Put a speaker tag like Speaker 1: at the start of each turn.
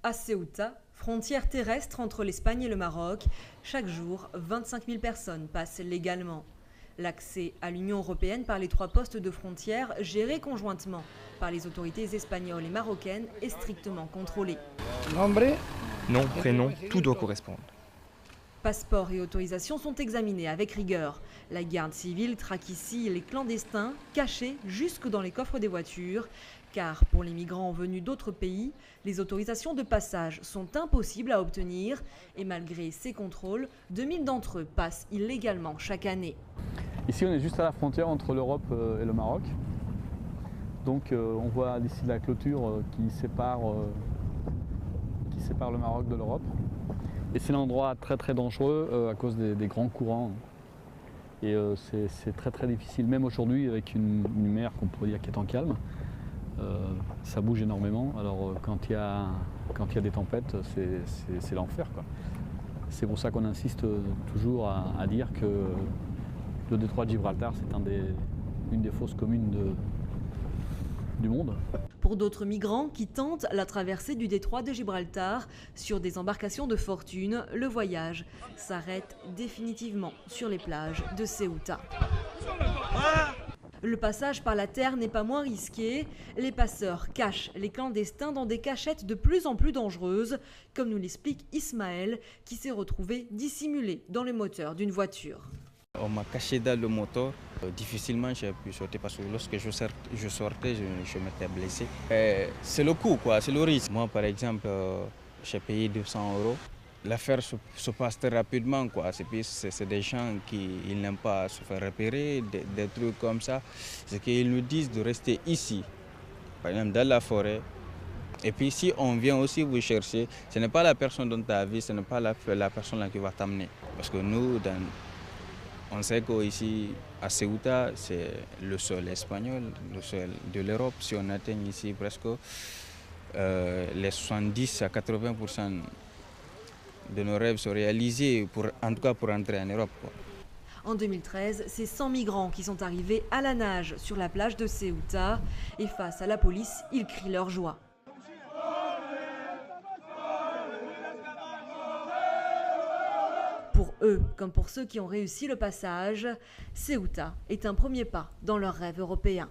Speaker 1: À Ceuta, frontière terrestre entre l'Espagne et le Maroc, chaque jour, 25 000 personnes passent légalement. L'accès à l'Union européenne par les 3 postes de frontière gérés conjointement par les autorités espagnoles et marocaines est strictement contrôlé.
Speaker 2: Nom, prénom, tout doit correspondre.
Speaker 1: Passeports et autorisations sont examinés avec rigueur. La garde civile traque ici les clandestins cachés jusque dans les coffres des voitures. Car pour les migrants venus d'autres pays, les autorisations de passage sont impossibles à obtenir. Et malgré ces contrôles, 2000 d'entre eux passent illégalement chaque année.
Speaker 3: Ici, on est juste à la frontière entre l'Europe et le Maroc. Donc on voit d'ici la clôture qui sépare le Maroc de l'Europe. Et c'est un endroit très dangereux à cause des grands courants. Et c'est très difficile, même aujourd'hui avec une mer qu'on pourrait dire qui est en calme. Ça bouge énormément. Alors quand il y a des tempêtes, c'est l'enfer, quoi. C'est pour ça qu'on insiste toujours à dire que le détroit de Gibraltar, c'est une des fosses communes du monde.
Speaker 1: Pour d'autres migrants qui tentent la traversée du détroit de Gibraltar sur des embarcations de fortune, le voyage s'arrête définitivement sur les plages de Ceuta. Le passage par la terre n'est pas moins risqué. Les passeurs cachent les clandestins dans des cachettes de plus en plus dangereuses, comme nous l'explique Ismaël, qui s'est retrouvé dissimulé dans le moteur d'une voiture.
Speaker 4: On m'a caché dans le moteur. Difficilement j'ai pu sortir parce que lorsque je sortais, je m'étais blessé. C'est le coût, quoi, c'est le risque. Moi, par exemple, j'ai payé 200 €. L'affaire se passe très rapidement, quoi. C'est des gens qui n'aiment pas se faire repérer, des trucs comme ça. C'est qu'ils nous disent de rester ici, par exemple dans la forêt. Et puis si on vient aussi vous chercher, ce n'est pas la personne dont tu as vu, ce n'est pas la personne là qui va t'amener. Parce que nous, on sait qu'ici, à Ceuta, c'est le sol espagnol, le sol de l'Europe. Si on atteint ici presque les 70 à 80% de nos rêves sont réalisés, en tout cas pour entrer en Europe, quoi.
Speaker 1: En 2013, c'est 100 migrants qui sont arrivés à la nage sur la plage de Ceuta. Et face à la police, ils crient leur joie. Pour eux, comme pour ceux qui ont réussi le passage, Ceuta est un premier pas dans leur rêve européen.